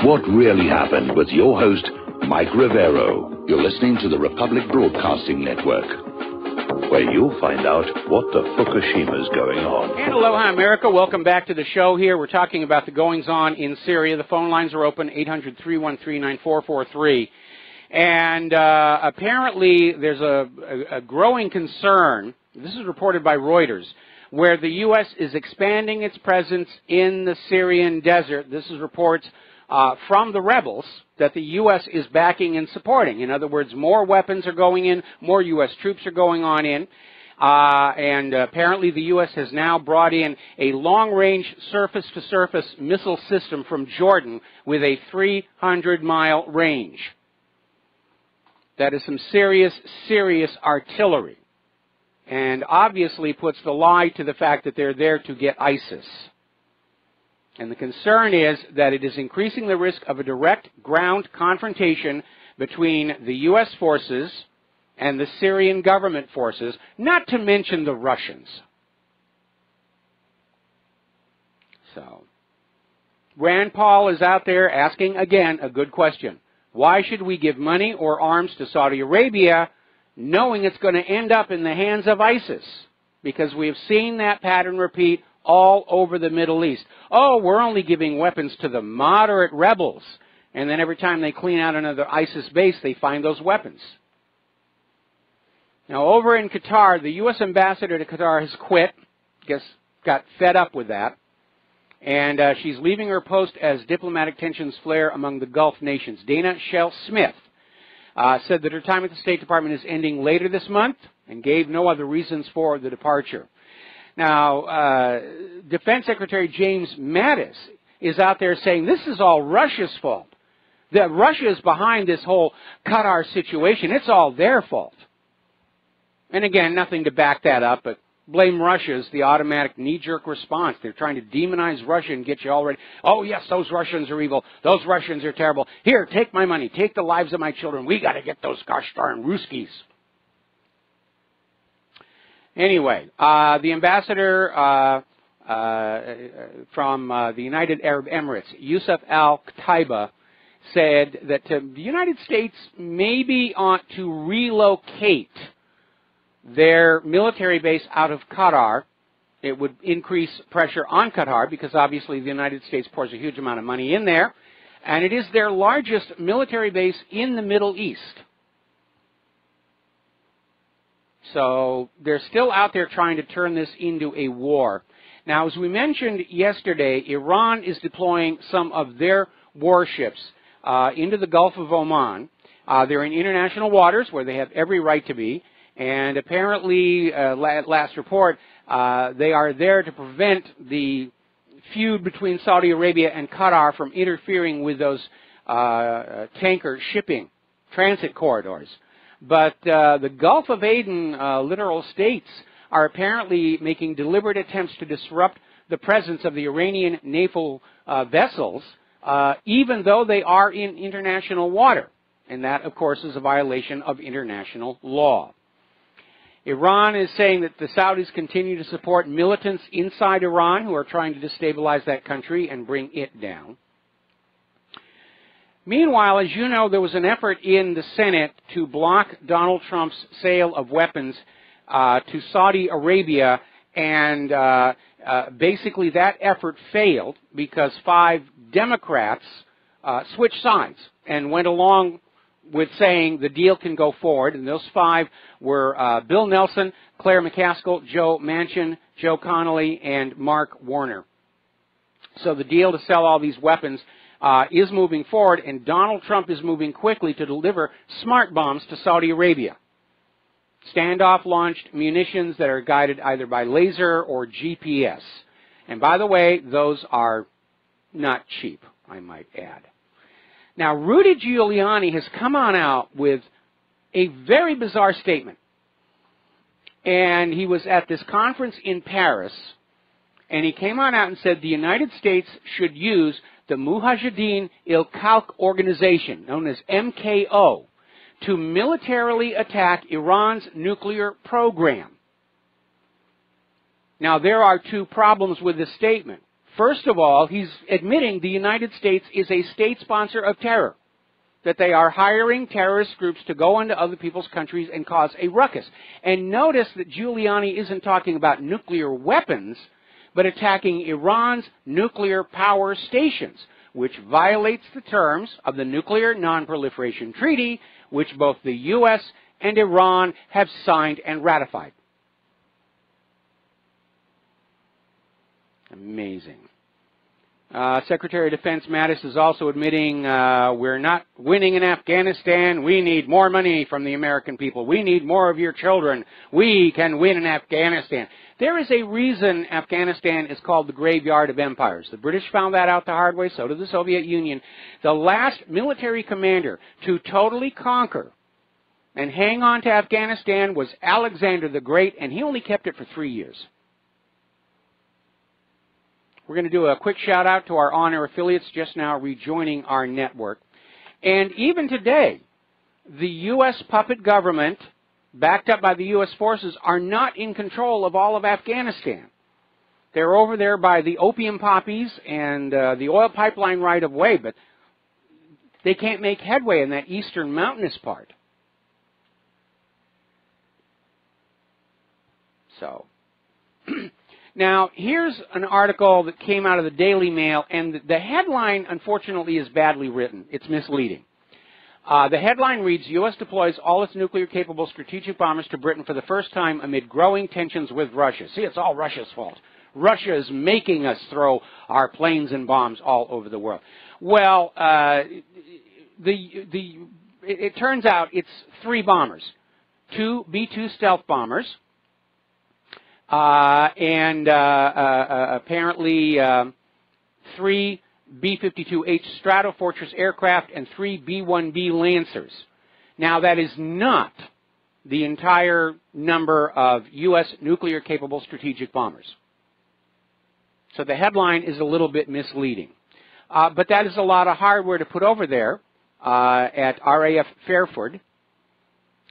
What really happened with your host, Mike Rivero. You're listening to the Republic Broadcasting Network, where you'll find out what the Fukushima's going on. And aloha, America. Welcome back to the show here. We're talking about the goings-on in Syria. The phone lines are open, 800-313-9443. And apparently there's a growing concern, this is reported by Reuters, where the U.S. is expanding its presence in the Syrian desert. This is reports from the rebels that the U.S. is backing and supporting. In other words, more weapons are going in, more U.S. troops are going on in. And apparently the U.S. has now brought in a long-range surface-to-surface missile system from Jordan with a 300-mile range. That is some serious, serious artillery. And obviously puts the lie to the fact that they're there to get ISIS. And the concern is that it is increasing the risk of a direct ground confrontation between the U.S. forces and the Syrian government forces, not to mention the Russians. So, Rand Paul is out there asking, again, a good question. Why should we give money or arms to Saudi Arabia knowing it's going to end up in the hands of ISIS? Because we have seen that pattern repeat all over the Middle East. Oh, we're only giving weapons to the moderate rebels. And then every time they clean out another ISIS base, they find those weapons. Now, over in Qatar, the U.S. ambassador to Qatar has quit. Guess got fed up with that. And she's leaving her post as diplomatic tensions flare among the Gulf nations. Dana Shell Smith said that her time at the State Department is ending later this month and gave no other reasons for the departure. Now, Defense Secretary James Mattis is out there saying this is all Russia's fault. That Russia is behind this whole Qatar situation. It's all their fault. And again, nothing to back that up, but blame Russia is the automatic knee-jerk response. They're trying to demonize Russia and get you all ready. Oh, yes, those Russians are evil. Those Russians are terrible. Here, take my money. Take the lives of my children. We got to get those gosh darn Ruskies. Anyway, the ambassador from the United Arab Emirates, Yusuf Al-Qataiba, said that the United States maybe ought to relocate their military base out of Qatar. It would increase pressure on Qatar because obviously the United States pours a huge amount of money in there. And it is their largest military base in the Middle East. So they're still out there trying to turn this into a war. Now, as we mentioned yesterday, Iran is deploying some of their warships into the Gulf of Oman. They're in international waters where they have every right to be. And apparently, last report, they are there to prevent the feud between Saudi Arabia and Qatar from interfering with those tanker shipping transit corridors. But the Gulf of Aden littoral states are apparently making deliberate attempts to disrupt the presence of the Iranian naval vessels, even though they are in international water. And that, of course, is a violation of international law. Iran is saying that the Saudis continue to support militants inside Iran who are trying to destabilize that country and bring it down. Meanwhile, as you know, there was an effort in the Senate to block Donald Trump's sale of weapons to Saudi Arabia, and basically that effort failed because 5 Democrats switched sides and went along with saying the deal can go forward, and those 5 were Bill Nelson, Claire McCaskill, Joe Manchin, Joe Connolly, and Mark Warner. So the deal to sell all these weapons is moving forward, and Donald Trump is moving quickly to deliver smart bombs to Saudi Arabia. Standoff-launched munitions that are guided either by laser or GPS. And by the way, those are not cheap, I might add. Now, Rudy Giuliani has come on out with a very bizarre statement. And he was at this conference in Paris, and he came on out and said the United States should use the Mujahideen il-Khalq organization, known as MKO, to militarily attack Iran's nuclear program. Now, there are 2 problems with this statement. First of all, he's admitting the United States is a state sponsor of terror, that they are hiring terrorist groups to go into other people's countries and cause a ruckus. And notice that Giuliani isn't talking about nuclear weapons, but attacking Iran's nuclear power stations, which violates the terms of the Nuclear Non-Proliferation Treaty, which both the U.S. and Iran have signed and ratified. Amazing. Secretary of Defense Mattis is also admitting we're not winning in Afghanistan. We need more money from the American people. We need more of your children. We can win in Afghanistan. There is a reason Afghanistan is called the graveyard of empires. The British found that out the hard way, so did the Soviet Union. The last military commander to totally conquer and hang on to Afghanistan was Alexander the Great, and he only kept it for 3 years. We're going to do a quick shout out to our on-air affiliates just now rejoining our network. And even today, the U.S. puppet government, backed up by the U.S. forces, are not in control of all of Afghanistan. They're over there by the opium poppies and the oil pipeline right of way, but they can't make headway in that eastern mountainous part. So... Now, here's an article that came out of the Daily Mail, and the headline, unfortunately, is badly written. It's misleading. The headline reads, U.S. deploys all its nuclear-capable strategic bombers to Britain for the first time amid growing tensions with Russia. See, it's all Russia's fault. Russia is making us throw our planes and bombs all over the world. Well, it turns out it's 3 bombers, 2 B-2 stealth bombers, and apparently 3 B-52H Stratofortress aircraft and 3 B-1B Lancers. Now, that is not the entire number of U.S. nuclear-capable strategic bombers. So the headline is a little bit misleading. But that is a lot of hardware to put over there at RAF Fairford.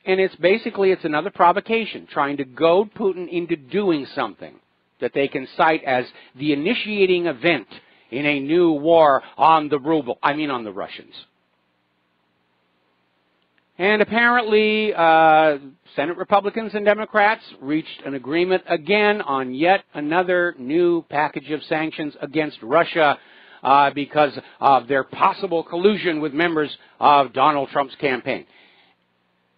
And it's another provocation, trying to goad Putin into doing something that they can cite as the initiating event in a new war on the ruble. I mean on the Russians. And apparently, Senate Republicans and Democrats reached an agreement again on yet another new package of sanctions against Russia because of their possible collusion with members of Donald Trump's campaign.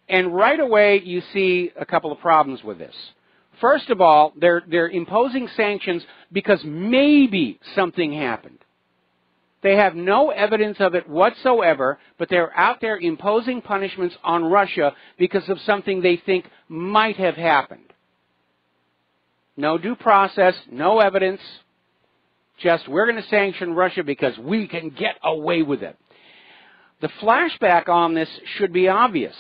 And right away, you see a couple of problems with this. First of all, they're imposing sanctions because maybe something happened. They have no evidence of it whatsoever, but they're out there imposing punishments on Russia because of something they think might have happened. No due process, no evidence, just we're going to sanction Russia because we can get away with it. The flashback on this should be obvious.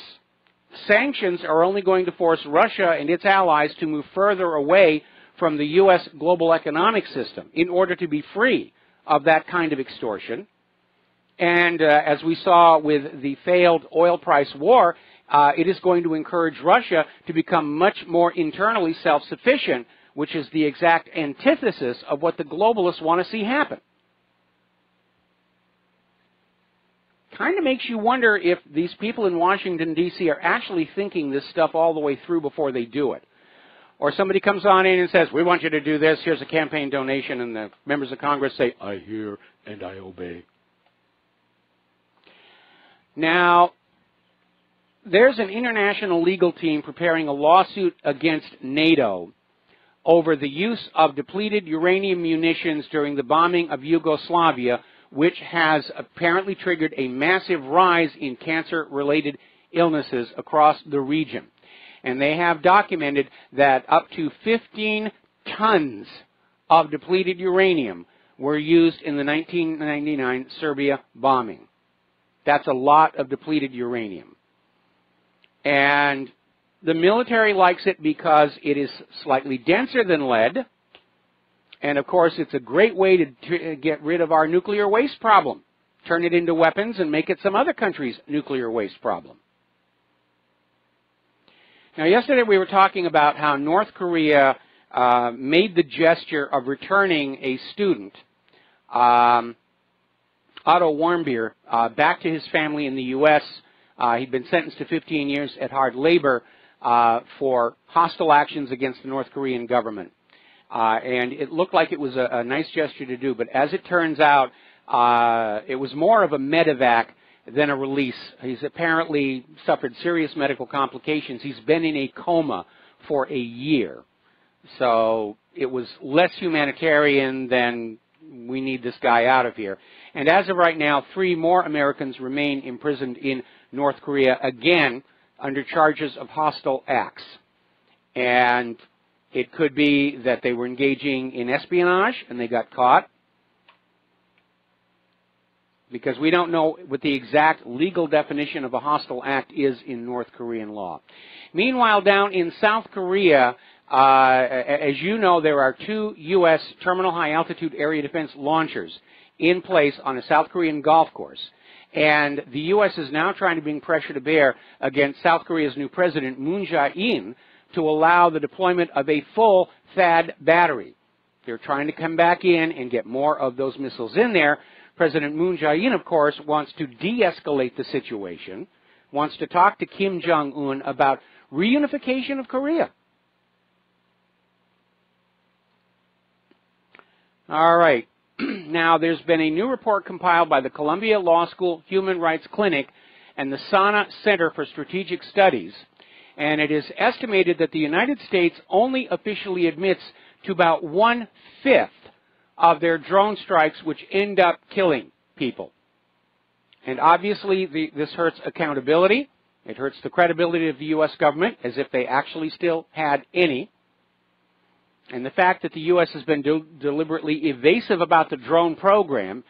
Sanctions are only going to force Russia and its allies to move further away from the U.S. global economic system in order to be free of that kind of extortion. And as we saw with the failed oil price war, it is going to encourage Russia to become much more internally self-sufficient, which is the exact antithesis of what the globalists want to see happen. Kind of makes you wonder if these people in Washington, D.C. are actually thinking this stuff all the way through before they do it. Or somebody comes on in and says, we want you to do this, here's a campaign donation, and the members of Congress say, I hear and I obey. Now, there's an international legal team preparing a lawsuit against NATO over the use of depleted uranium munitions during the bombing of Yugoslavia, which has apparently triggered a massive rise in cancer-related illnesses across the region. And they have documented that up to 15 tons of depleted uranium were used in the 1999 Serbia bombing. That's a lot of depleted uranium. And the military likes it because it is slightly denser than lead. And, of course, it's a great way to get rid of our nuclear waste problem. Turn it into weapons and make it some other country's nuclear waste problem. Now, yesterday we were talking about how North Korea made the gesture of returning a student Otto Warmbier back to his family in the U.S. He'd been sentenced to 15 years at hard labor for hostile actions against the North Korean government. And it looked like it was a nice gesture to do, but as it turns out, it was more of a medevac than a release. He's apparently suffered serious medical complications. He's been in a coma for a year. So it was less humanitarian than we need this guy out of here. And as of right now, 3 more Americans remain imprisoned in North Korea, again, under charges of hostile acts. And it could be that they were engaging in espionage and they got caught, because we don't know what the exact legal definition of a hostile act is in North Korean law. Meanwhile, down in South Korea, as you know, there are 2 U.S. terminal high-altitude area defense launchers in place on a South Korean golf course. And the U.S. is now trying to bring pressure to bear against South Korea's new president, Moon Jae-in, to allow the deployment of a full THAAD battery. They're trying to come back in and get more of those missiles in there. President Moon Jae-in, of course, wants to de-escalate the situation, wants to talk to Kim Jong-un about reunification of Korea. All right. Now, there's been a new report compiled by the Columbia Law School Human Rights Clinic and the Sana Center for Strategic Studies, and it is estimated that the United States only officially admits to about 1/5 of their drone strikes, which end up killing people. And obviously, this hurts accountability. It hurts the credibility of the U.S. government, as if they actually still had any. And the fact that the U.S. has been deliberately evasive about the drone program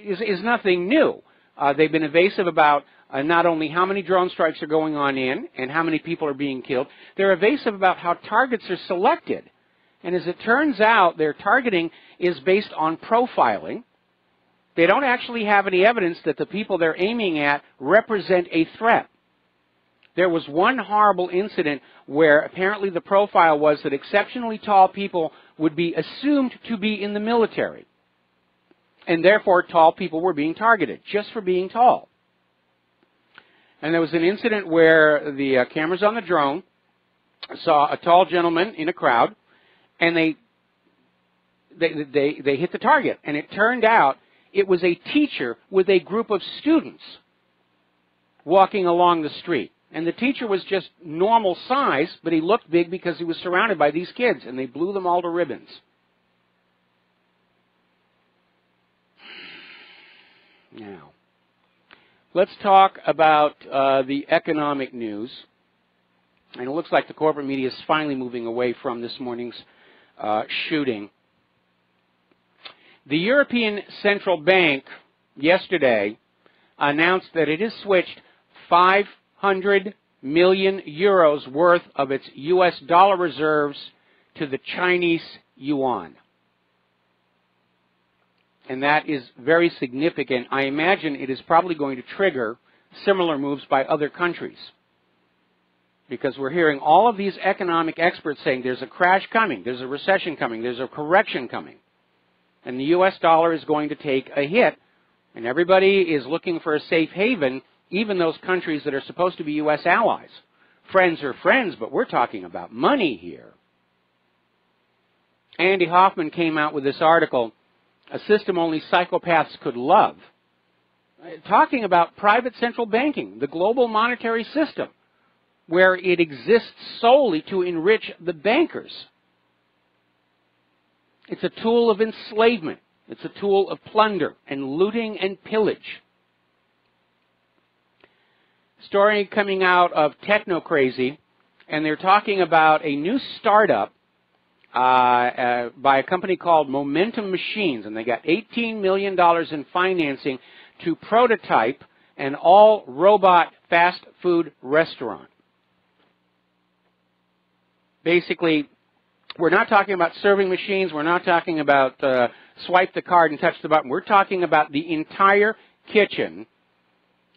is nothing new. They've been evasive about not only how many drone strikes are going on in and how many people are being killed, they're evasive about how targets are selected. And as it turns out, their targeting is based on profiling. They don't actually have any evidence that the people they're aiming at represent a threat. There was one horrible incident where apparently the profile was that exceptionally tall people would be assumed to be in the military. And therefore, tall people were being targeted, just for being tall. And there was an incident where the cameras on the drone saw a tall gentleman in a crowd, and they hit the target. And it turned out it was a teacher with a group of students walking along the street. And the teacher was just normal size, but he looked big because he was surrounded by these kids, and they blew them all to ribbons. Now, let's talk about the economic news. And it looks like the corporate media is finally moving away from this morning's shooting. The European Central Bank yesterday announced that it has switched 500 million euros worth of its U.S. dollar reserves to the Chinese yuan. And that is very significant. I imagine it is probably going to trigger similar moves by other countries, because we're hearing all of these economic experts saying there's a crash coming, there's a recession coming, there's a correction coming. And the U.S. dollar is going to take a hit, and everybody is looking for a safe haven, even those countries that are supposed to be U.S. allies. Friends are friends, but we're talking about money here. Andy Hoffman came out with this article, A System Only Psychopaths Could Love, talking about private central banking, the global monetary system, where it exists solely to enrich the bankers. It's a tool of enslavement. It's a tool of plunder and looting and pillage. Story coming out of Technocrazy, and they're talking about a new startup by a company called Momentum Machines, and they got $18 million in financing to prototype an all-robot fast food restaurant. Basically, we're not talking about serving machines. We're not talking about swipe the card and touch the button. We're talking about the entire kitchen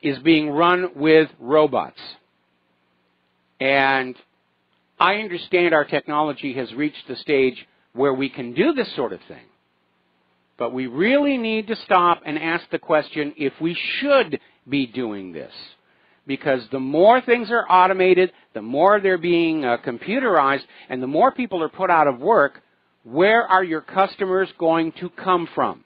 is being run with robots. And I understand our technology has reached the stage where we can do this sort of thing. But we really need to stop and ask the question if we should be doing this. Because the more things are automated, the more they're being computerized, and the more people are put out of work, where are your customers going to come from?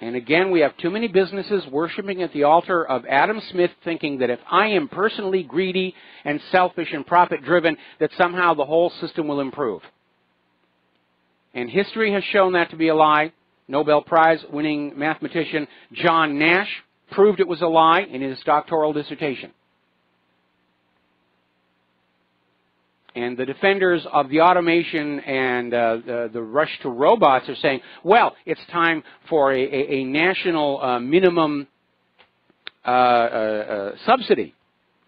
And again, we have too many businesses worshiping at the altar of Adam Smith, thinking that if I am personally greedy and selfish and profit-driven, that somehow the whole system will improve. And history has shown that to be a lie. Nobel Prize-winning mathematician John Nash proved it was a lie in his doctoral dissertation. And the defenders of the automation and the rush to robots are saying, well, it's time for a national minimum subsidy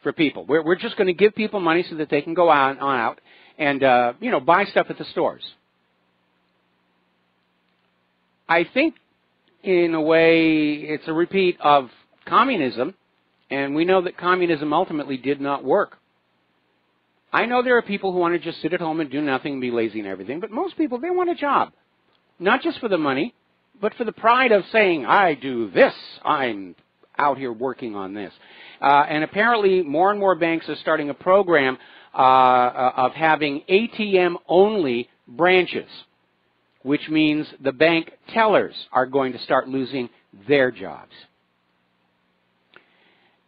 for people. We're just going to give people money so that they can go out and buy stuff at the stores. I think, in a way, it's a repeat of communism, and we know that communism ultimately did not work. I know there are people who want to just sit at home and do nothing and be lazy and everything, but most people, they want a job. Not just for the money, but for the pride of saying, I do this, I'm out here working on this. And apparently more and more banks are starting a program of having ATM-only branches, which means the bank tellers are going to start losing their jobs.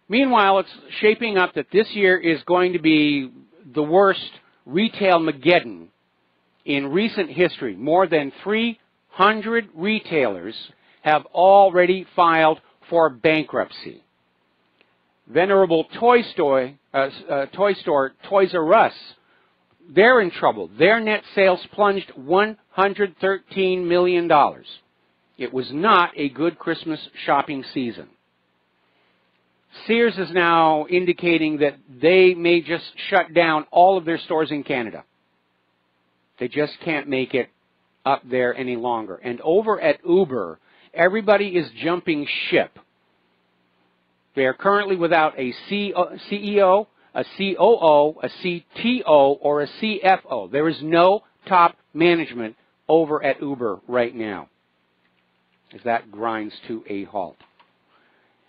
Meanwhile, it's shaping up that this year is going to be the worst retail Mageddon in recent history. More than 300 retailers have already filed for bankruptcy. Venerable toy store Toys R Us, they're in trouble. Their net sales plunged $113 million. It was not a good Christmas shopping season. Sears is now indicating that they may just shut down all of their stores in Canada. They just can't make it up there any longer. And over at Uber, everybody is jumping ship. They are currently without a CEO, a COO, a CTO, or a CFO. There is no top management over at Uber right now, as that grinds to a halt.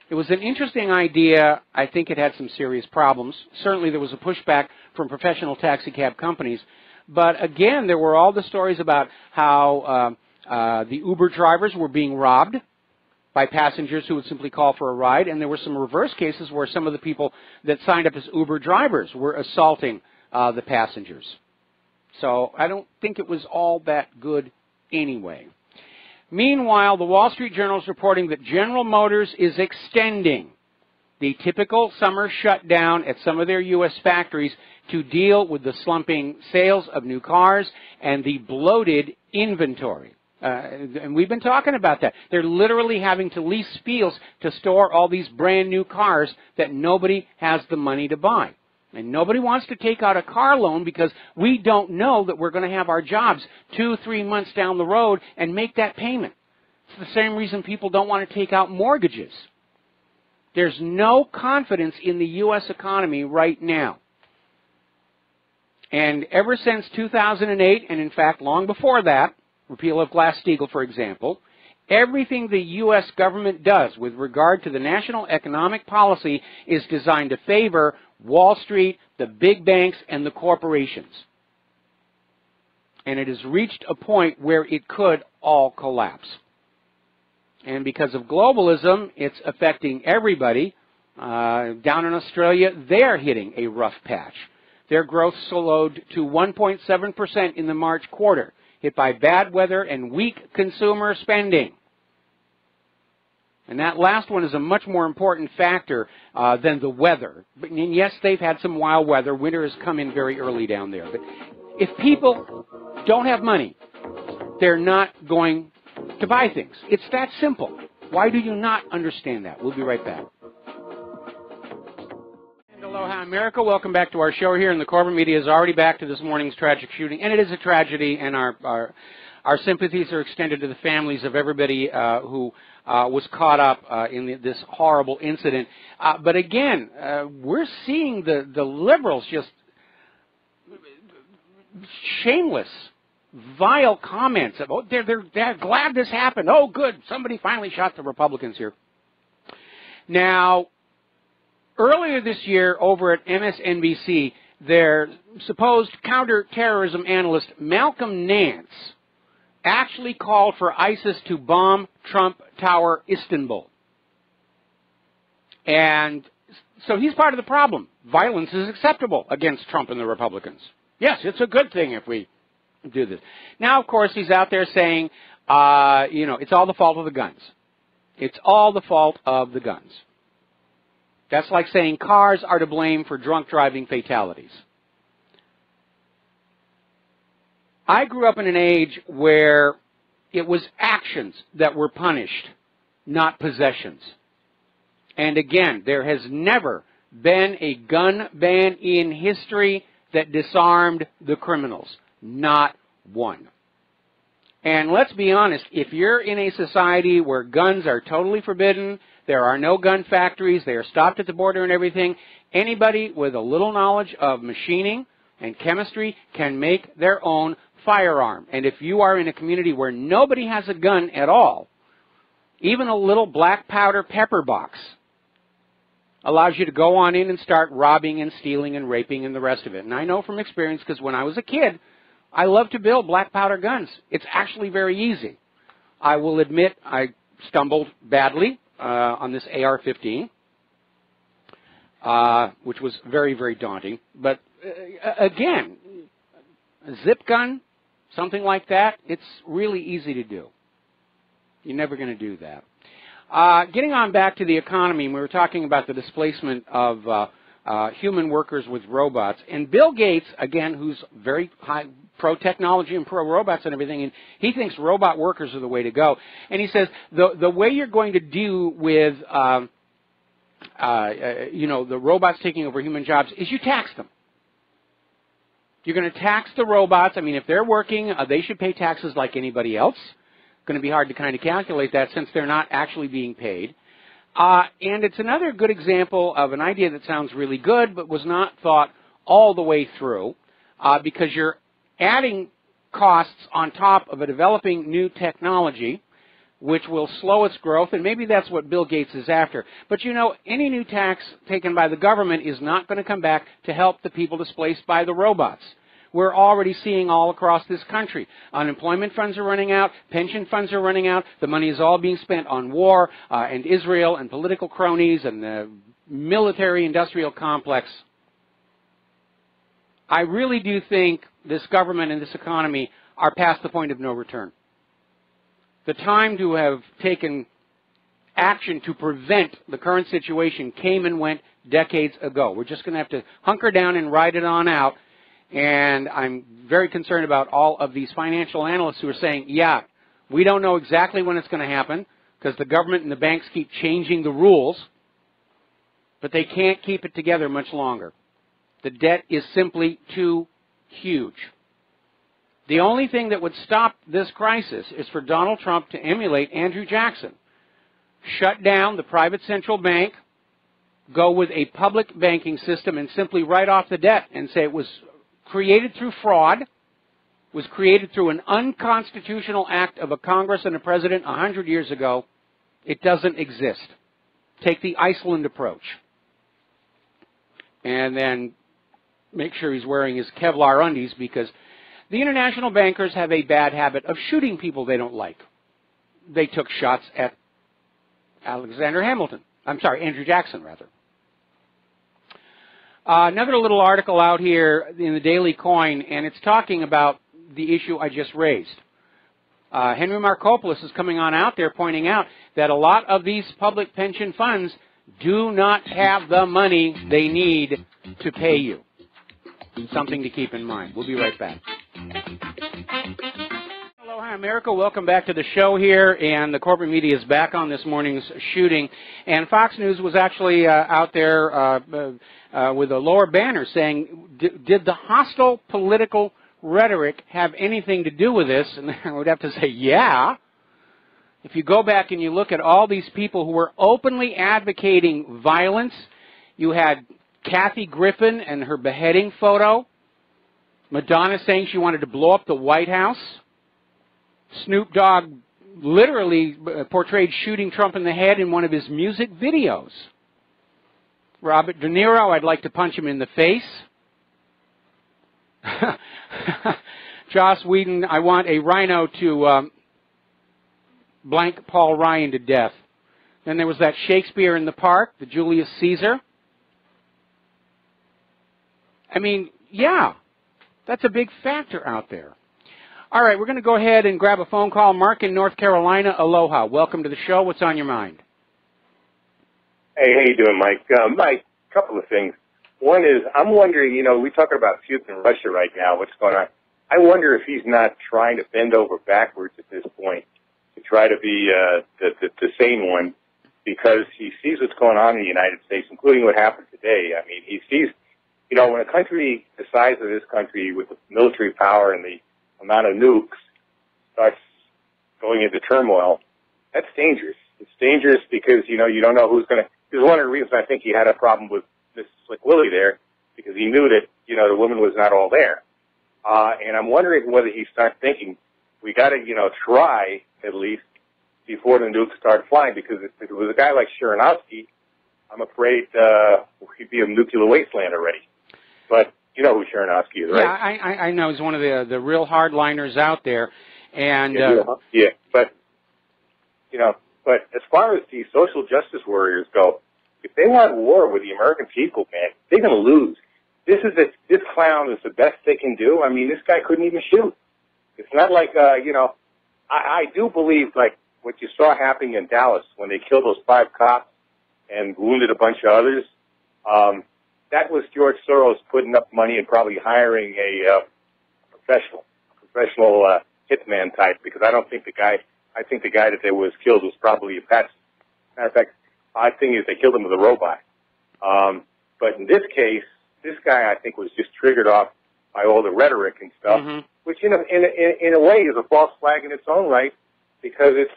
It was an interesting idea. I think it had some serious problems. Certainly there was a pushback from professional taxi cab companies. But again, there were all the stories about how the Uber drivers were being robbed by passengers who would simply call for a ride. And there were some reverse cases where some of the people that signed up as Uber drivers were assaulting the passengers. So I don't think it was all that good anyway. Meanwhile, the Wall Street Journal is reporting that General Motors is extending the typical summer shutdown at some of their U.S. factories to deal with the slumping sales of new cars and the bloated inventory. And we've been talking about that. They're literally having to lease fields to store all these brand new cars that nobody has the money to buy. And nobody wants to take out a car loan because we don't know that we're going to have our jobs 2-3 months down the road and make that payment. It's the same reason people don't want to take out mortgages. There's no confidence in the U.S. economy right now. And ever since 2008, and in fact long before that, repeal of Glass-Steagall, for example, everything the U.S. government does with regard to the national economic policy is designed to favor Wall Street, the big banks, and the corporations. And it has reached a point where it could all collapse. And because of globalism, it's affecting everybody. Down in Australia, they're hitting a rough patch. Their growth slowed to 1.7% in the March quarter, hit by bad weather and weak consumer spending. And that last one is a much more important factor than the weather. And yes, they've had some wild weather. Winter has come in very early down there. But if people don't have money, they're not going to buy things. It's that simple. Why do you not understand that? We'll be right back. And aloha, America. Welcome back to our show here. And the Corbin Media is already back to this morning's tragic shooting. And it is a tragedy, and our sympathies are extended to the families of everybody who was caught up in this horrible incident. But again, we're seeing the liberals just shameless, vile comments about, oh, they're glad this happened. Oh, good, somebody finally shot the Republicans here. Now, earlier this year over at MSNBC, their supposed counterterrorism analyst Malcolm Nance actually called for ISIS to bomb Trump Tower, Istanbul. And so he's part of the problem. Violence is acceptable against Trump and the Republicans. Yes, it's a good thing if we do this. Now, of course, he's out there saying, it's all the fault of the guns. It's all the fault of the guns. That's like saying cars are to blame for drunk driving fatalities. I grew up in an age where it was actions that were punished, not possessions. And again, there has never been a gun ban in history that disarmed the criminals. Not one. And let's be honest, if you're in a society where guns are totally forbidden, there are no gun factories, they are stopped at the border and everything, anybody with a little knowledge of machining and chemistry can make their own firearm. And if you are in a community where nobody has a gun at all, even a little black powder pepper box allows you to go on in and start robbing and stealing and raping and the rest of it. And I know from experience, because when I was a kid, I loved to build black powder guns. It's actually very easy. I will admit I stumbled badly on this AR-15, which was very, very daunting. But again, a zip gun, something like that, it's really easy to do. You're never going to do that. Getting on back to the economy, we were talking about the displacement of human workers with robots. And Bill Gates, again, who's very high, pro-technology and pro-robots and everything, and he thinks robot workers are the way to go. And he says the way you're going to deal with, the robots taking over human jobs is you tax them. You're going to tax the robots. I mean, if they're working, they should pay taxes like anybody else. It's going to be hard to kind of calculate that since they're not actually being paid. And it's another good example of an idea that sounds really good but was not thought all the way through because you're adding costs on top of a developing new technology which will slow its growth, and maybe that's what Bill Gates is after. But you know, any new tax taken by the government is not going to come back to help the people displaced by the robots. We're already seeing all across this country. Unemployment funds are running out. Pension funds are running out. The money is all being spent on war and Israel and political cronies and the military-industrial complex. I really do think this government and this economy are past the point of no return. The time to have taken action to prevent the current situation came and went decades ago. We're just going to have to hunker down and ride it on out. And I'm very concerned about all of these financial analysts who are saying, yeah, we don't know exactly when it's going to happen because the government and the banks keep changing the rules, but they can't keep it together much longer. The debt is simply too huge. The only thing that would stop this crisis is for Donald Trump to emulate Andrew Jackson. Shut down the private central bank, go with a public banking system and simply write off the debt and say it was created through fraud, was created through an unconstitutional act of a Congress and a president 100 years ago. It doesn't exist. Take the Iceland approach. And then make sure he's wearing his Kevlar undies because the international bankers have a bad habit of shooting people they don't like. They took shots at Andrew Jackson, rather. Another little article out here in the Daily Coin, and it's talking about the issue I just raised. Henry Markopoulos is coming on out there pointing out that a lot of these public pension funds do not have the money they need to pay you. Something to keep in mind. We'll be right back. Aloha, America. Welcome back to the show here, and the corporate media is back on this morning's shooting. And Fox News was actually out there with a lower banner saying, did the hostile political rhetoric have anything to do with this? And I would have to say, yeah. If you go back and you look at all these people who were openly advocating violence, you had Kathy Griffin and her beheading photo. Madonna saying she wanted to blow up the White House. Snoop Dogg literally portrayed shooting Trump in the head in one of his music videos. Robert De Niro, I'd like to punch him in the face. Joss Whedon, I want a rhino to blank Paul Ryan to death. Then there was that Shakespeare in the Park, the Julius Caesar. I mean, yeah, that's a big factor out there. All right, we're going to go ahead and grab a phone call. Mark in North Carolina, aloha. Welcome to the show. What's on your mind? Hey, how you doing, Mike? Mike, a couple of things. One is, I'm wondering, you know, we're talking about Putin and Russia right now, what's going on. I wonder if he's not trying to bend over backwards at this point to try to be the sane one, because he sees what's going on in the United States, including what happened today. I mean, he sees, you know, when a country the size of this country with the military power and the amount of nukes starts going into turmoil, that's dangerous. It's dangerous because, you know, you don't know who's going to. This is one of the reasons I think he had a problem with Miss Slick Willie there, because he knew that, you know, the woman was not all there. And I'm wondering whether he starts thinking, we got to, you know, try at least before the nukes start flying, because if it was a guy like Sharanovsky, I'm afraid he'd be a nuclear wasteland already. But you know who Sharanovsky is, right? Yeah, I know. He's one of the real hardliners out there. And yeah, but you know, but as far as the social justice warriors go, if they want war with the American people, man, they're going to lose. This clown is the best they can do. I mean, this guy couldn't even shoot. It's not like you know. I do believe, like what you saw happening in Dallas when they killed those 5 cops and wounded a bunch of others. That was George Soros putting up money and probably hiring a professional hitman type, because I don't think the guy. I think the guy that was killed was probably a pest. Matter of fact, odd thing is they killed him with a robot. But in this case, this guy I think was just triggered off by all the rhetoric and stuff, which in a way is a false flag in its own right, because it's,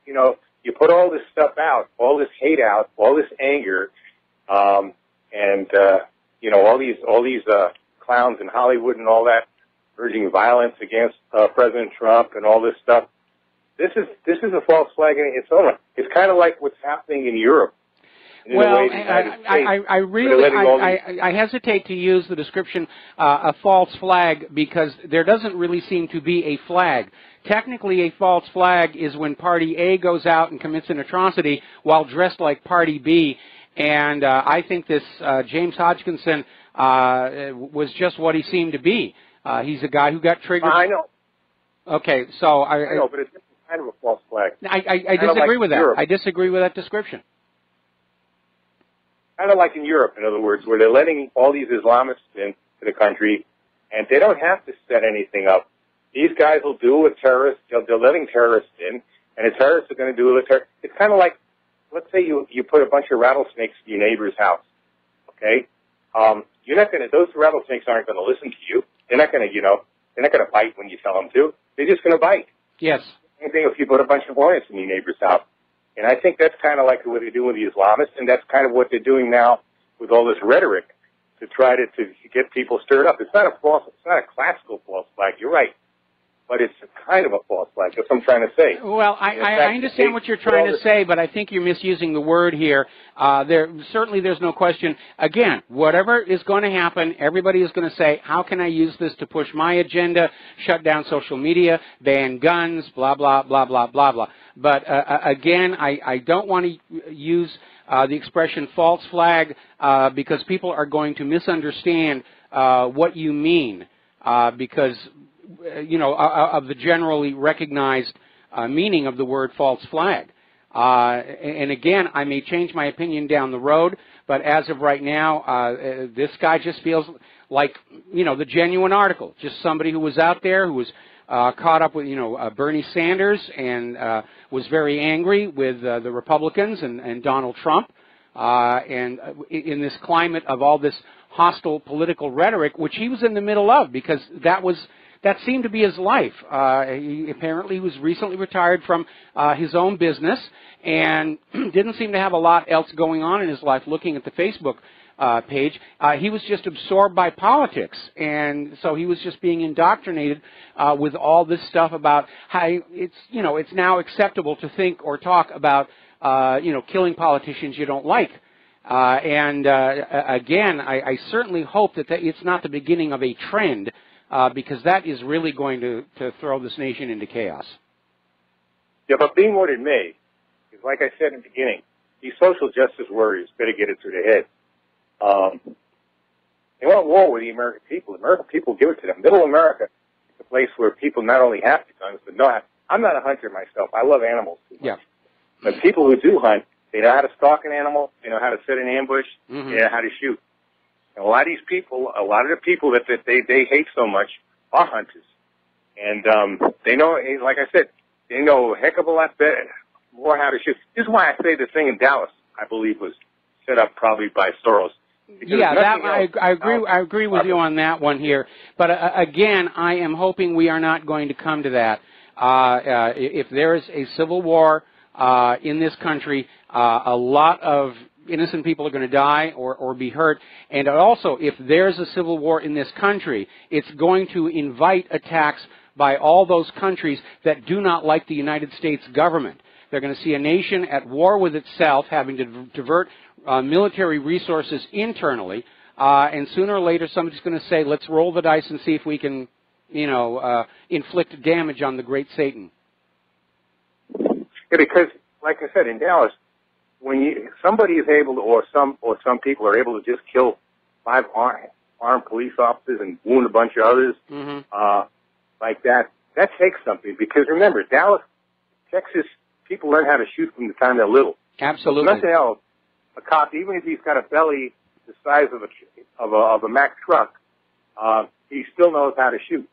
you know, you put all this stuff out, all this hate out, all this anger, and you know, all these clowns in Hollywood and all that urging violence against President Trump and all this stuff. This is a false flag in its own right. It's kind of like what's happening in Europe. Well, I hesitate to use the description a false flag, because there doesn't really seem to be a flag. Technically, a false flag is when Party A goes out and commits an atrocity while dressed like Party B. And I think this James Hodgkinson was just what he seemed to be. He's a guy who got triggered. I know. Okay, so I know, but it's kind of a false flag. I disagree with that. Europe. I disagree with that description. Kind of like in Europe, in other words, where they're letting all these Islamists into the country, and they don't have to set anything up. These guys will do what terrorists, they're letting terrorists in, and the terrorists are going to do what terrorists. It's kind of like, let's say you put a bunch of rattlesnakes in your neighbor's house, okay? You're not going to, those rattlesnakes aren't going to listen to you. They're not going to, you know, they're not going to bite when you tell them to. They're just going to bite. Yes. Same thing if you put a bunch of hornets in your neighbor's house. And I think that's kind of like what they do with the Islamists, and that's kind of what they're doing now with all this rhetoric to try to get people stirred up. It's not a classical false flag. You're right, but it's kind of a false flag. That's what I'm trying to say. Well, I understand what you're trying to say, but I think you're misusing the word here. There's no question. Again, whatever is going to happen, everybody is going to say, how can I use this to push my agenda, shut down social media, ban guns, blah, blah, blah, blah, blah, blah. But again, I don't want to use the expression false flag because people are going to misunderstand what you mean because, you know, of the generally recognized meaning of the word false flag. And again, I may change my opinion down the road, but as of right now, this guy just feels like, you know, the genuine article, just somebody who was out there who was caught up with, you know, Bernie Sanders and was very angry with the Republicans and Donald Trump. And in this climate of all this hostile political rhetoric, which he was in the middle of, because that seemed to be his life. He apparently was recently retired from his own business and didn't seem to have a lot else going on in his life, looking at the Facebook page. He was just absorbed by politics, and so he was just being indoctrinated with all this stuff about how it's now acceptable to think or talk about killing politicians you don't like. Again, I certainly hope that it's not the beginning of a trend, because that is really going to throw this nation into chaos. Yeah, but being what it may, is like I said in the beginning, these social justice warriors better get it through their head. They want war with the American people. The American people give it to them. Middle America is a place where people not only have the guns, but no, I'm not a hunter myself. I love animals too much. Yeah. But people who do hunt, they know how to stalk an animal, they know how to set an ambush, mm-hmm. they know how to shoot. And a lot of the people that they hate so much are hunters. And they know, like I said, they know a heck of a lot better, more how to shoot. This is why I say the thing in Dallas, I believe, was set up probably by Soros. Yeah, I agree with you on that one here. But again, I am hoping we are not going to come to that. If there is a civil war in this country, a lot of innocent people are going to die or be hurt. And also, if there's a civil war in this country, it's going to invite attacks by all those countries that do not like the United States government. They're going to see a nation at war with itself, having to divert military resources internally, and sooner or later somebody's going to say, let's roll the dice and see if we can, inflict damage on the great Satan. Yeah, because, like I said, in Dallas, when somebody is able to, or some people are able to just kill 5 armed police officers and wound a bunch of others, mm-hmm. Like that takes something. Because remember, Dallas, Texas, people learn how to shoot from the time they're little. Absolutely. So nothing else. A cop, even if he's got a belly the size of a Mack truck, he still knows how to shoot.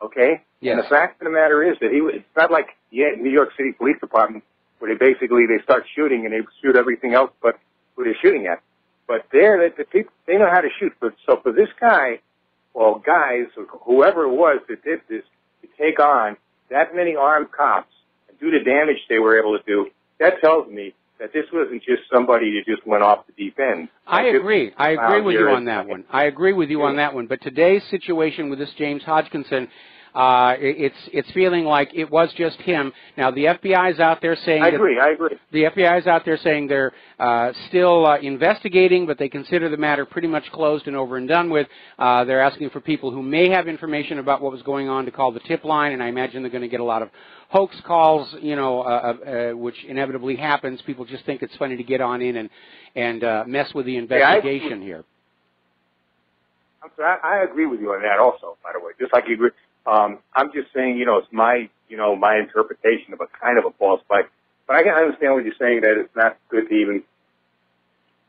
Okay? Yes. And the fact of the matter is that it's not like the New York City Police Department where they start shooting and they shoot everything else but who they're shooting at. But the people, they know how to shoot. So for this guy, or guys, or whoever it was that did this, to take on that many armed cops and do the damage they were able to do, that tells me that this wasn't just somebody that just went off the deep end. I agree with you on that one. I agree with you on that one. But today's situation with this James Hodgkinson, it's feeling like it was just him. Now, the FBI is out there saying... I agree. The FBI is out there saying they're still investigating, but they consider the matter pretty much closed and over and done with. They're asking for people who may have information about what was going on to call the tip line, and I imagine they're going to get a lot of hoax calls, which inevitably happens. People just think it's funny to get on in and mess with the investigation here. I'm sorry, I agree with you on that also, by the way, just like you agree. I'm just saying, it's my interpretation of a kind of a false flag. But I can understand what you're saying, that it's not good to even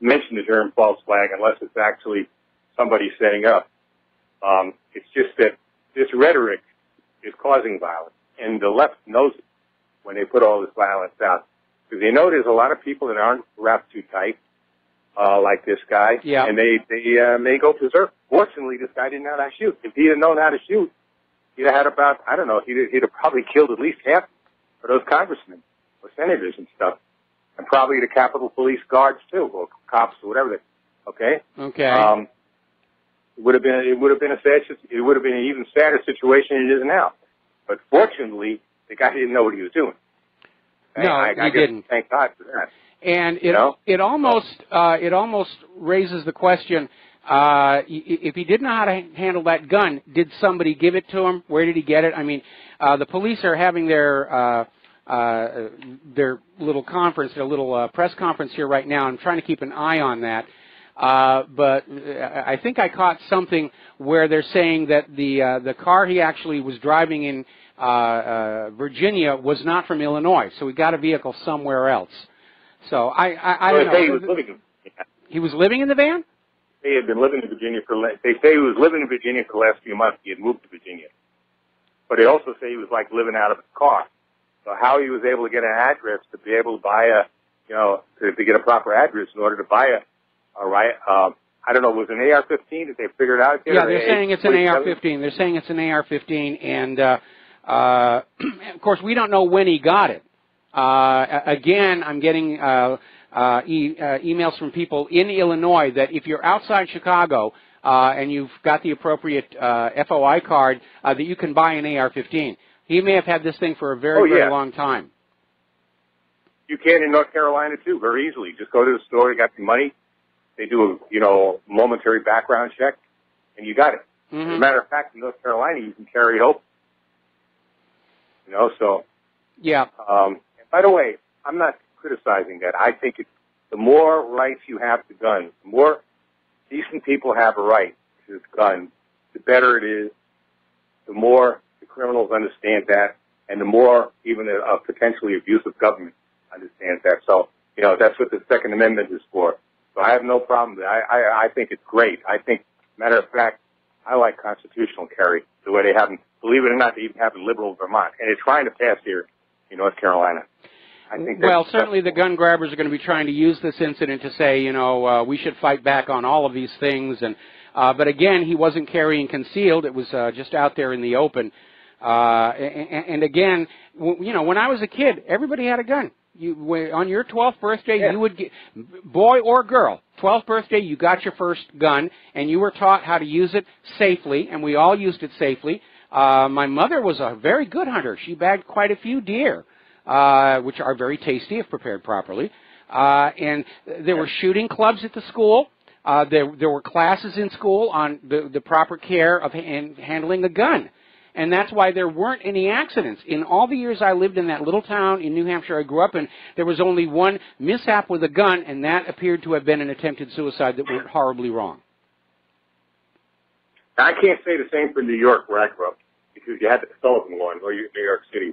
mention the term false flag unless it's actually somebody setting up. It's just that this rhetoric is causing violence, and the left knows it when they put all this violence out. Because they know there's a lot of people that aren't wrapped too tight, like this guy, yeah. And they go berserk. Fortunately, this guy didn't know how to shoot. If he had known how to shoot, he'd have had about, I don't know, he'd have probably killed at least half of those congressmen or senators and stuff, and probably the Capitol Police guards too, or cops or whatever. Okay. Okay. It would have been an even sadder situation than it is now. But fortunately, the guy didn't know what he was doing. No, he didn't. Thank God for that. And it almost raises the question. If he didn't know how to handle that gun, did somebody give it to him? Where did he get it? I mean, the police are having their little conference, their little press conference here right now. I'm trying to keep an eye on that. But I think I caught something where they're saying that the car he actually was driving in Virginia was not from Illinois, so he got a vehicle somewhere else. So I don't know. He was living in the van? They had been living in Virginia they say he was living in Virginia for the last few months. He had moved to Virginia. But they also say he was like living out of his car. So how he was able to get an address to be able to buy to get a proper address in order to buy I don't know, was it an AR-15? Did they figure it out yet? Yeah, they're saying it's an AR-15. They're saying it's an AR-15, and of course we don't know when he got it. Again, I'm getting emails from people in Illinois that if you're outside Chicago and you've got the appropriate FOI card, that you can buy an AR-15. He may have had this thing for a very long time. You can in North Carolina, too, very easily. Just go to the store, you got the money, they do a, momentary background check, and you got it. Mm-hmm. As a matter of fact, in North Carolina, you can carry it open. So. Yeah. And by the way, I'm not criticizing that. I think the more rights you have to guns, the more decent people have a right to this gun, the better it is, the more the criminals understand that, and the more even a potentially abusive government understands that. So, that's what the Second Amendment is for. So I have no problem. I think it's great. I think, matter of fact, I like constitutional carry, the way they have them. Believe it or not, they even have in liberal Vermont. And they're trying to pass here in North Carolina. I think certainly the gun grabbers are going to be trying to use this incident to say, we should fight back on all of these things. And but again, he wasn't carrying concealed. It was just out there in the open. And again, when I was a kid, everybody had a gun. On your 12th birthday, you would get, boy or girl, 12th birthday, you got your first gun, and you were taught how to use it safely, and we all used it safely. My mother was a very good hunter. She bagged quite a few deer, which are very tasty if prepared properly. And there were shooting clubs at the school. There were classes in school on the proper care of handling a gun. And that's why there weren't any accidents. In all the years I lived in that little town in New Hampshire I grew up in, there was only one mishap with a gun, and that appeared to have been an attempted suicide that went horribly wrong. I can't say the same for New York, where I grew up, because you had the Sullivan law in New York City.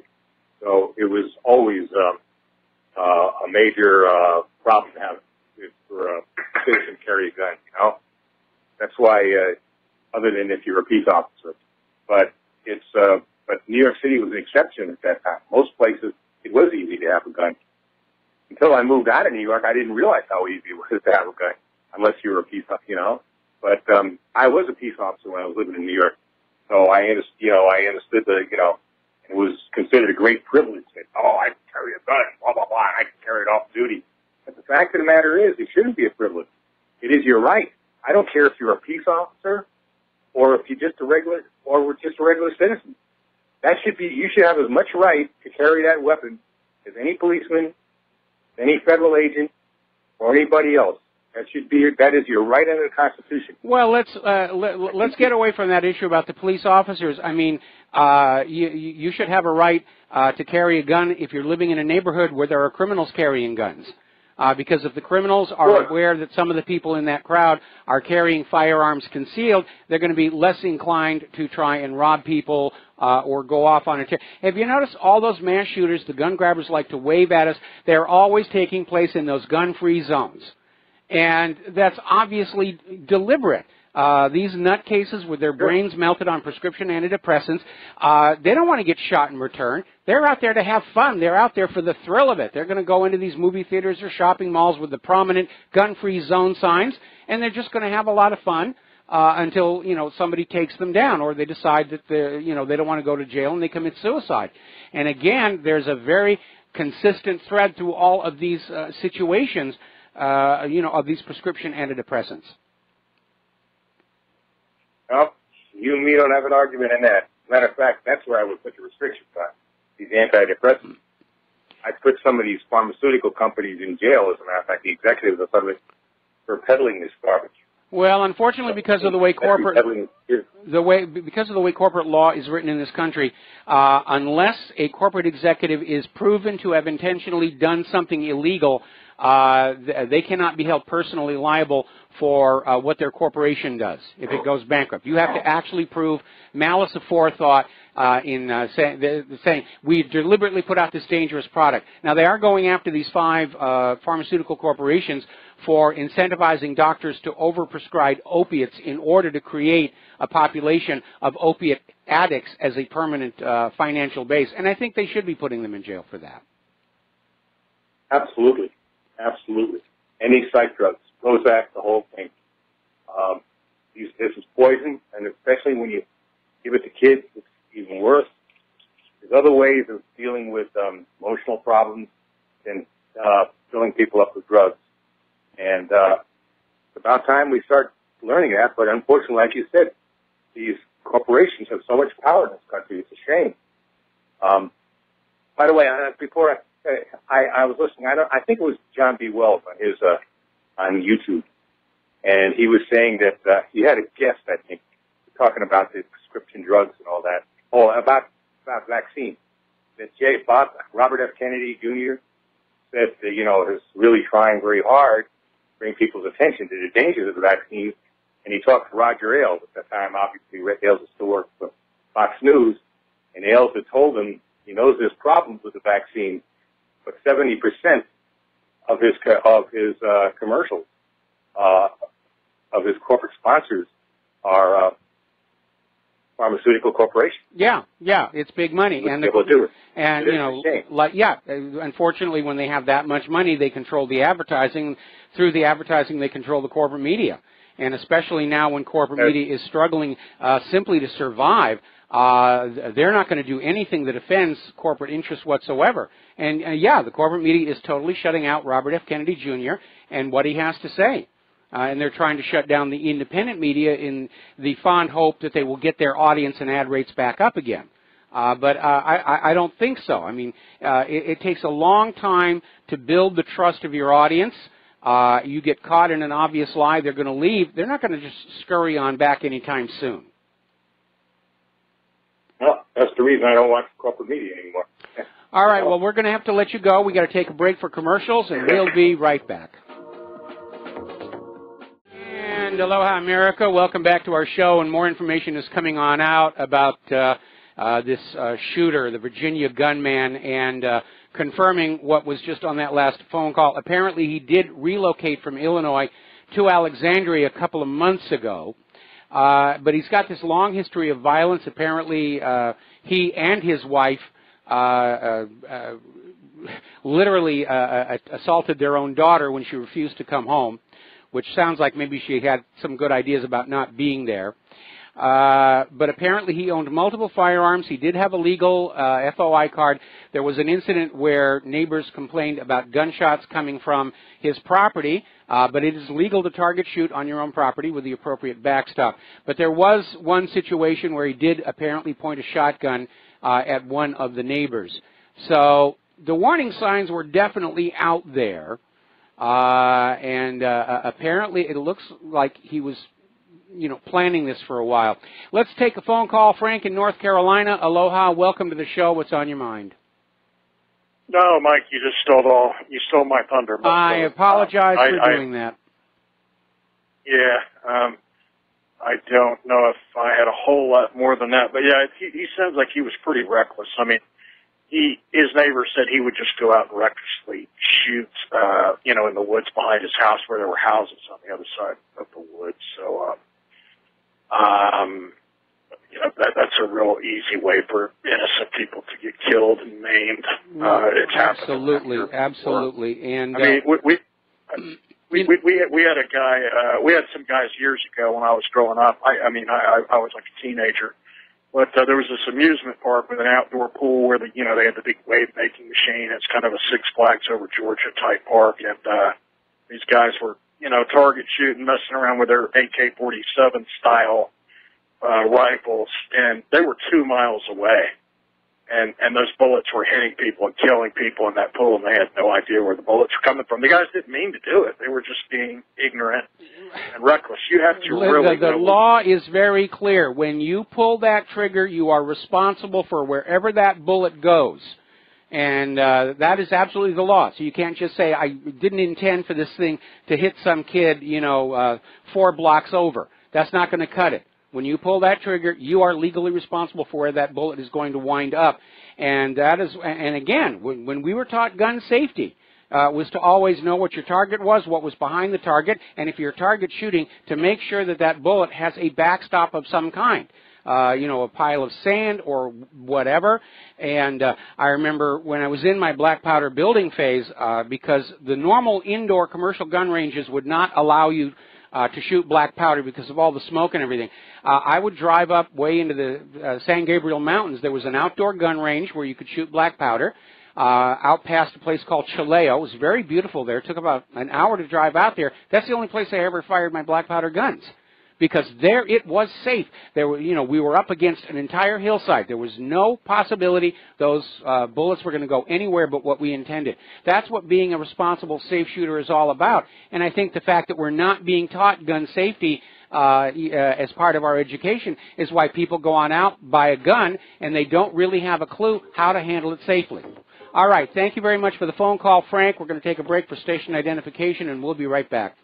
So it was always a major problem to have for a citizen to carry a gun, That's why, other than if you're a peace officer. But New York City was an exception at that time. Most places, it was easy to have a gun. Until I moved out of New York, I didn't realize how easy it was to have a gun, unless you were a peace officer, But I was a peace officer when I was living in New York, so I understood it was considered a great privilege that, I can carry a gun, blah, blah, blah, I can carry it off duty. But the fact of the matter is, it shouldn't be a privilege. It is your right. I don't care if you're a peace officer or if you're just a regular citizen. You should have as much right to carry that weapon as any policeman, any federal agent, or anybody else. That is your right under the Constitution. Well, let's get away from that issue about the police officers. I mean, you should have a right to carry a gun if you're living in a neighborhood where there are criminals carrying guns. Because if the criminals are aware that some of the people in that crowd are carrying firearms concealed, they're going to be less inclined to try and rob people or go off on a tear. Have you noticed all those mass shooters, the gun grabbers like to wave at us, they're always taking place in those gun-free zones. And that's obviously deliberate. These nutcases with their brains melted on prescription antidepressants, they don't want to get shot in return. They're out there to have fun. They're out there for the thrill of it. They're going to go into these movie theaters or shopping malls with the prominent gun-free zone signs, and they're just going to have a lot of fun until, somebody takes them down or they decide that they don't want to go to jail and they commit suicide. And again, there's a very consistent thread through all of these situations, of these prescription antidepressants. Well, you and me don't have an argument in that. Matter of fact, that's where I would put the restrictions on, these antidepressants. I'd put some of these pharmaceutical companies in jail, as a matter of fact, the executives of some of it, for peddling this garbage. Well, unfortunately, because of the way corporate law is written in this country, unless a corporate executive is proven to have intentionally done something illegal, they cannot be held personally liable for what their corporation does if it goes bankrupt. You have to actually prove malice aforethought in saying we deliberately put out this dangerous product. Now, they are going after these 5 pharmaceutical corporations for incentivizing doctors to overprescribe opiates in order to create a population of opiate addicts as a permanent financial base. And I think they should be putting them in jail for that. Absolutely. Absolutely. Any psych drugs, Prozac, the whole thing. This is poison, and especially when you give it to kids, it's even worse. There's other ways of dealing with emotional problems than filling people up with drugs. And it's about time we start learning that. But unfortunately, like you said, these corporations have so much power in this country. It's a shame. By the way, before I was listening, I think it was John B. Wells on his on YouTube, and he was saying that he had a guest, I think, talking about the prescription drugs and all that. Oh, about vaccines. That Robert F. Kennedy Jr. said that, you know, is really trying very hard to bring people's attention to the dangers of the vaccine. And he talked to Roger Ailes at that time. Obviously, Ailes is still working for Fox News, and Ailes had told him he knows there's problems with the vaccine, but 70% of his commercials, of his corporate sponsors, are pharmaceutical corporations. Yeah, it's big money, and people do it. And you know, unfortunately, when they have that much money, they control the advertising. Through the advertising, they control the corporate media, and especially now when corporate media is struggling simply to survive, they're not going to do anything that offends corporate interests whatsoever. And the corporate media is totally shutting out Robert F. Kennedy Jr. and what he has to say. And they're trying to shut down the independent media in the fond hope that they will get their audience and ad rates back up again. But I don't think so. I mean, it takes a long time to build the trust of your audience. You get caught in an obvious lie, they're going to leave. They're not going to just scurry on back anytime soon. Well, that's the reason I don't watch corporate media anymore. All right, well, we're going to have to let you go. We've got to take a break for commercials, and we'll be right back. And aloha, America. Welcome back to our show, and more information is coming on out about this shooter, the Virginia gunman, and confirming what was just on that last phone call. Apparently, he did relocate from Illinois to Alexandria a couple of months ago, but he's got this long history of violence. Apparently, he and his wife literally assaulted their own daughter when she refused to come home, which sounds like maybe she had some good ideas about not being there. But apparently he owned multiple firearms. He did have a legal FOI card. There was an incident where neighbors complained about gunshots coming from his property, but it is legal to target shoot on your own property with the appropriate backstop. But there was one situation where he did apparently point a shotgun at one of the neighbors. So the warning signs were definitely out there. And apparently it looks like he was, planning this for a while. Let's take a phone call. Frank in North Carolina. Aloha. Welcome to the show. What's on your mind? No, Mike, you just stole my thunder. I apologize for doing that. Yeah, I don't know if I had a whole lot more than that, but yeah, he sounds like he was pretty reckless. I mean, his neighbor said he would just go out and recklessly shoot, in the woods behind his house where there were houses on the other side of the woods. So, that's a real easy way for innocent people to get killed and maimed. It's absolutely. And I mean, we had a guy. We had some guys years ago when I was growing up. I was like a teenager. But there was this amusement park with an outdoor pool where they had the big wave-making machine. It's kind of a Six Flags Over Georgia type park, and these guys were, target shooting, messing around with their AK-47 style rifles, and they were 2 miles away, and those bullets were hitting people and killing people in that pool, and they had no idea where the bullets were coming from. The guys didn't mean to do it; they were just being ignorant and reckless. You have to really. The law is very clear. When you pull that trigger, you are responsible for wherever that bullet goes. And that is absolutely the law. So you can't just say, I didn't intend for this thing to hit some kid, 4 blocks over. That's not going to cut it. When you pull that trigger, you are legally responsible for where that bullet is going to wind up. And that is, and again, when we were taught gun safety, was to always know what your target was, what was behind the target, and if you're target shooting, to make sure that that bullet has a backstop of some kind. A pile of sand or whatever. And I remember when I was in my black powder building phase, because the normal indoor commercial gun ranges would not allow you to shoot black powder because of all the smoke and everything. I would drive up way into the San Gabriel Mountains. There was an outdoor gun range where you could shoot black powder. out past a place called Chileo. It was very beautiful there. It took about an hour to drive out there. That's the only place I ever fired my black powder guns, because there it was safe. There were, we were up against an entire hillside. There was no possibility those bullets were going to go anywhere but what we intended. That's what being a responsible, safe shooter is all about. And I think the fact that we're not being taught gun safety as part of our education is why people go on out, buy a gun, and they don't really have a clue how to handle it safely. All right, thank you very much for the phone call, Frank. We're going to take a break for station identification, and we'll be right back.